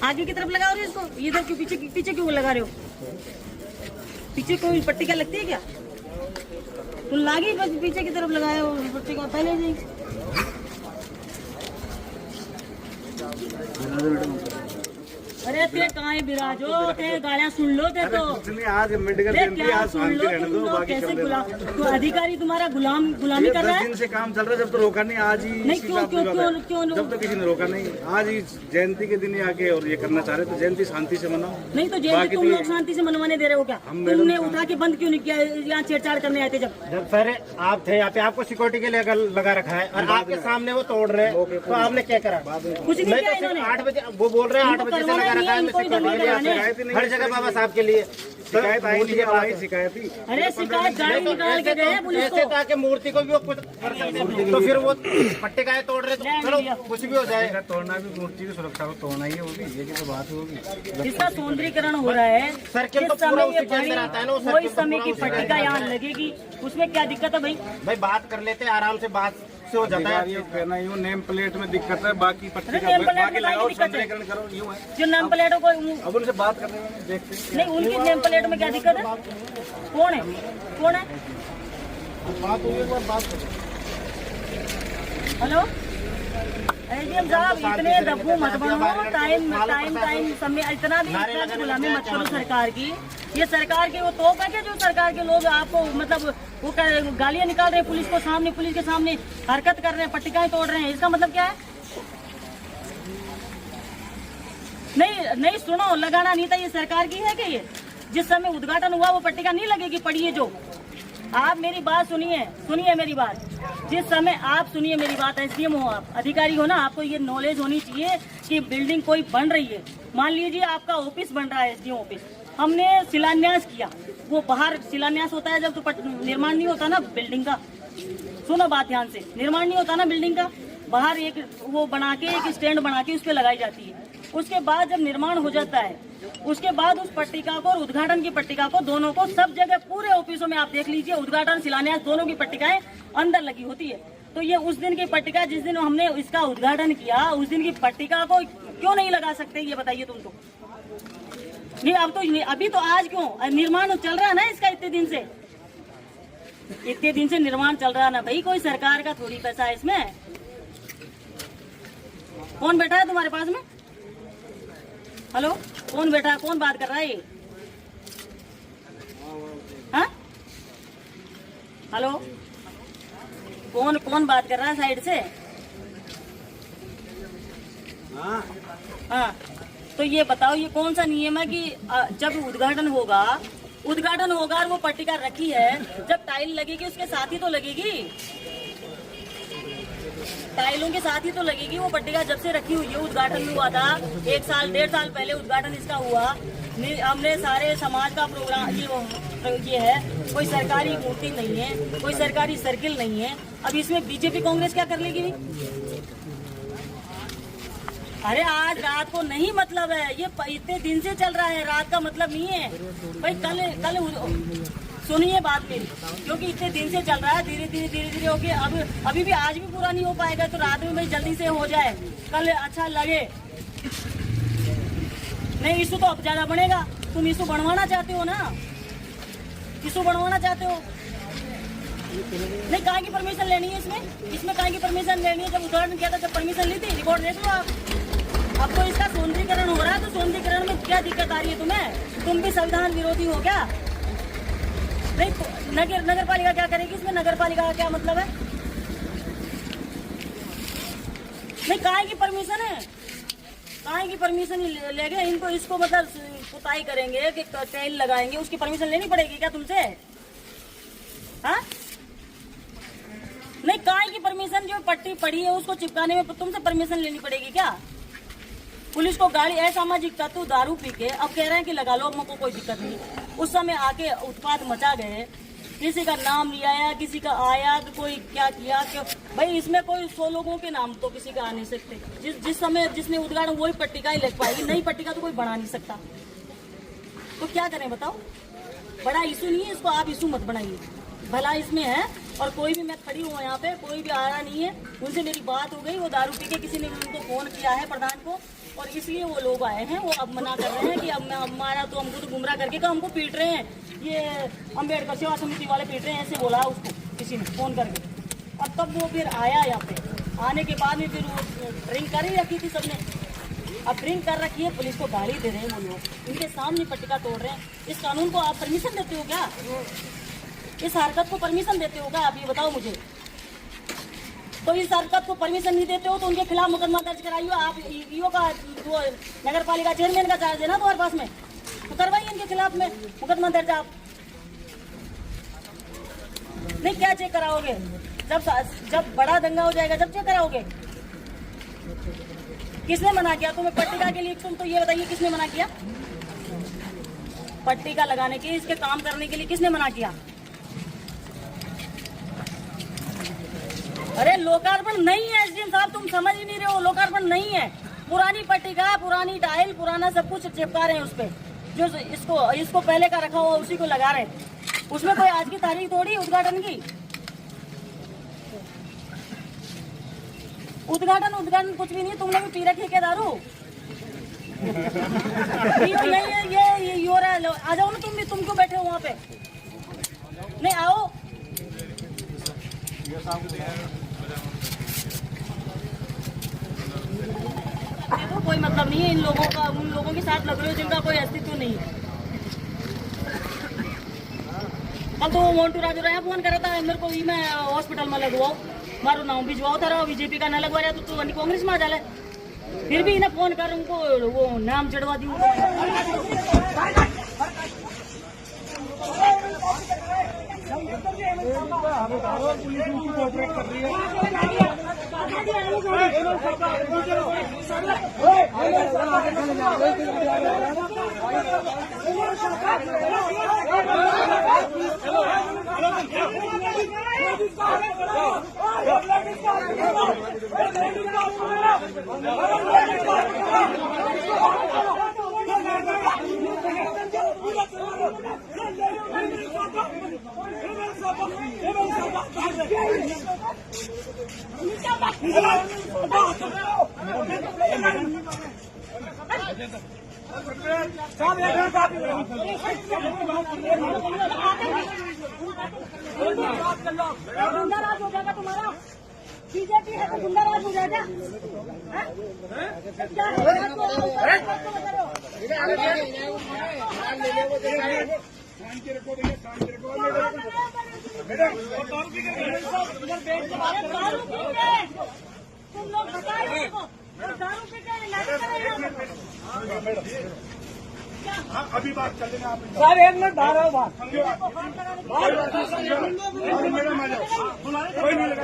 आगे की तरफ लगा रहे हो इसको, इधर क्यों पीछे क्यों लगा रहे हो? पीछे कोई पट्टी क्या लगती है क्या? तुम लागी बस पीछे की तरफ लगाए हो पट्टी का पहले जी। अरे ते कहाँ है बिराजो, ते गालियाँ सुन लो ते तो आज मेडिकल आज शांति रहने दो, बाकी कैसे तो अधिकारी तुम्हारा गुलामी कर रहा है। 10 दिन से काम चल रहा है, जब तो रोका नहीं, आज ही नहीं क्यों जब तो किसी ने रोका नहीं, आज ही जयंती के दिन ही आके और ये करना चाह रहे, तो जयंती शांति से मनाओ। नहीं तो जयंती तुम लोग शांति से मनवाने दे रहे हो क्या? तुमने उठा के बंद क्यों नहीं किया? यहाँ छेड़छाड़ करने आए थे जब पहले आप थे यहाँ पे, आपको सिक्योरिटी के लिए लगा रखा है और आपके सामने वो तोड़ रहे हैं, तो आपने क्या करा? कुछ नहीं किया इन्होंने। 8 बजे वो बोल रहे हैं 8 बजे से लगा रखा है हर जगह बाबा साहब के लिए शिकायत आई थी, शिकायत थी। अरे शिकायत गाड़ी निकाल के गए पुलिस को, ताकि मूर्ति को भी वो कुछ कर सकते, तो फिर वो पट्टे का तोड़ रहे, तो चलो कुछ भी हो जाएगा। तोड़ना भी मूर्ति की सुरक्षा को तोड़ना ही होगी, ये की तो बात होगी। इसका सौंदर्यीकरण हो रहा है, सर्किल तो पूरा उसी के अंदर आता है ना, वही समय की पट्टिका यहाँ लगेगी, उसमें क्या दिक्कत है भाई? बात कर लेते आराम से, बात से हो जाता है। ये कहना यूँ नेम प्लेट में दिक्कत है, बाकी पट्टी का बाकी लगाओ, सौंदर्यीकरण करो, यूँ है। जो नेम प्लेटों को अब उनसे बात करने में देखते नहीं, उनकी नेम प्लेट में क्या दिक्कत है? कौन है? बात हुई, एक बार बात करो। हेलो एडीएम साहब, इतने दब्बू मत बनो, टाइम समय इतना भी गुलामी मत करो सरकार की। ये सरकार की वो तोप है जो सरकार के लोग आपको मतलब वो गालियां निकाल रहे हैं पुलिस के सामने हरकत कर रहे हैं, पट्टिकाएं तोड़ रहे हैं, इसका मतलब क्या है? नहीं सुनो, लगाना नहीं था, ये सरकार की है कि ये जिस समय उद्घाटन हुआ वो पट्टिका नहीं लगेगी? पढ़िए जो आप मेरी बात सुनिए मेरी बात, जिस समय आप सुनिए मेरी बात, एसडीएम हो आप, अधिकारी हो ना, आपको ये नॉलेज होनी चाहिए कि बिल्डिंग कोई बन रही है, मान लीजिए आपका ऑफिस बन रहा है, एसडीएम ऑफिस, हमने शिलान्यास किया, वो बाहर शिलान्यास होता है जब तो निर्माण नहीं होता ना बिल्डिंग का, सुनो बात ध्यान से, निर्माण नहीं होता ना बिल्डिंग का, बाहर एक वो बना के एक स्टैंड बना के उस पर लगाई जाती है, उसके बाद जब निर्माण हो जाता है उसके बाद उस पट्टिका को और उद्घाटन की पट्टिका को दोनों को सब जगह पूरे ऑफिसों में आप देख लीजिए, उद्घाटन शिलान्यास दोनों की पट्टिकाएं अंदर लगी होती है। तो ये उस दिन की पट्टिका, जिस दिन हमने इसका उद्घाटन किया उस दिन की पट्टिका को क्यों नहीं लगा सकते, ये बताइए तुम तो। नहीं अब तो अभी तो आज क्यों निर्माण चल रहा है ना इसका, इतने दिन से निर्माण चल रहा है ना भाई, कोई सरकार का थोड़ी पैसा है इसमें। कौन बैठा है तुम्हारे पास में? हेलो, कौन बैठा है? कौन बात कर रहा है ये? हाँ हेलो, कौन बात कर रहा है साइड से? हाँ तो ये बताओ, ये कौन सा नियम है कि जब उद्घाटन होगा और वो पट्टिका रखी है, जब टाइल लगेगी उसके साथ ही तो लगेगी, टाइलों के साथ ही तो लगेगी वो पट्टिका। जब से रखी हुई है, उद्घाटन हुआ था 1 साल 1.5 साल पहले उद्घाटन इसका हुआ, हमने सारे समाज का प्रोग्राम ये है, कोई सरकारी मूर्ति नहीं है, कोई सरकारी सर्किल नहीं है, अब इसमें बीजेपी कांग्रेस क्या कर लेगी? अरे आज रात को नहीं मतलब है, ये इतने दिन से चल रहा है, रात का मतलब नहीं है भाई। कल सुनिए बात मेरी, क्योंकि इतने दिन से चल रहा है, धीरे धीरे होके अब अभी भी आज भी पूरा नहीं हो पाएगा, तो रात में भाई जल्दी से हो जाए, कल अच्छा लगे। नहीं इशू तो अब ज्यादा बढ़ेगा, तुम इशू बढ़वाना चाहते हो ना, इशू बढ़वाना चाहते हो। नहीं कहाँ की परमिशन लेनी है इसमें कहाँ की परमिशन लेनी है? जब उद्घाटन किया था जब परमिशन ली थी, रिकॉर्ड देख लो आप। अब तो इसका सौंदर्यीकरण हो रहा है, तो सौंदर्यीकरण में क्या दिक्कत आ रही है तुम्हें? तुम भी संविधान विरोधी हो क्या? नहीं तो नगर पालिका क्या करेगी इसमें? नगर पालिका का क्या मतलब है? नहीं कहाँ की परमिशन है? कहाँ की परमिशन ले गए इनको? इसको मतलब पुताई करेंगे कि टाइल लगाएंगे, उसकी परमिशन लेनी पड़ेगी क्या तुमसे? हाँ नहीं कहाँ की परमिशन? जो पट्टी पड़ी है उसको चिपकाने में तुमसे परमिशन लेनी पड़ेगी क्या? पुलिस को गाड़ी असामाजिक तत्व दारू पी के अब कह रहे हैं कि लगा लो, हमको कोई दिक्कत नहीं। उस समय आके उत्पात मचा गए, किसी का नाम लिया या किसी का आया तो कोई क्या किया क्यों? भाई इसमें कोई 100 लोगों के नाम तो किसी का आ नहीं सकते। जिस समय जिसने उद्घाटन वही पट्टिका ही लग पाएगी, नई पट्टिका तो कोई बना नहीं सकता। तो क्या करें बताओ? बड़ा इशू नहीं है, इसको आप इशू मत बनाइए, भला इसमें है। और कोई भी, मैं खड़ी हूँ यहाँ पे, कोई भी आ रहा नहीं है, उनसे मेरी बात हो गई, वो दारू पी के किसी ने उनको फोन किया है प्रधान को और इसलिए वो लोग आए हैं, वो अब मना कर रहे हैं कि अब हमारा तो हमको तो गुमराह करके का हमको पीट रहे हैं, ये अम्बेडकर सेवा समिति वाले पीट रहे हैं, ऐसे बोला उसको किसी ने फोन करके। और तब वो फिर आया यहाँ पे, आने के बाद में फिर वो ड्रिंक कर ही रखी थी सबने। अब ड्रिंक कर रखी है, पुलिस को गाली दे रहे हैं वो लोग, इनके सामने पट्टिका तोड़ रहे हैं। इस कानून को आप परमिशन देते हो क्या? इस हरकत को परमिशन देते हो क्या? आप ये बताओ मुझे। तो इस हरकत को परमिशन नहीं देते हो तो उनके खिलाफ मुकदमा दर्ज कराइए। आप ईओ का वो नगर पालिका चेयरमैन का चार्ज है ना तुम्हारे पास में, तो करवाइए इनके खिलाफ में मुकदमा दर्ज। आप नहीं क्या चेक कराओगे? जब बड़ा दंगा हो जाएगा जब चेक कराओगे। किसने मना किया तुम्हें पट्टिका के लिए? तुम तो ये बताइए किसने मना किया पट्टिका लगाने के, इसके काम करने के लिए किसने मना किया? अरे लोकार्पण नहीं है एसडीएम साहब, तुम समझ ही नहीं रहे हो। लोकार्पण नहीं है, पुरानी पट्टिका, पुरानी टाइल, पुराना सब कुछ चिपका रहे हैं उस पे। जो इसको पहले का रखा हुआ उसी को लगा रहे हैं। उसमें कोई आज की तारीख थोड़ी उद्घाटन की। उद्घाटन कुछ भी नहीं। तुमने भी पी रखी है क्या दारू? नहीं है ये हो रहा है। आ जाओ ना तुम भी, तुम क्यों बैठे हो वहाँ पे? नहीं आओ। देखो कोई मतलब नहीं है इन लोगों का, उन लोगों के साथ लग रहे हो जिनका कोई अस्तित्व नहीं है। कल तो मोन्टू राजू राया फोन करा था मेरे को, मैं हॉस्पिटल में लगवाओ, मारो नाम भिजवाओ था, बीजेपी का न लगवा रहा तो कांग्रेस में आ जाए। फिर भी इन्हें फोन कर उनको वो नाम चढ़वा दी। गुंडाराज हो जाएगा तुम्हारा। बीजेपी है तो गुंडाराज हो जाएगा। तुम लोग बताइए दारू पी के अभी बात कर लेना आप सर। एक मिनट बाहर आओ, बात मैडम आ जाओ, कोई नहीं लगा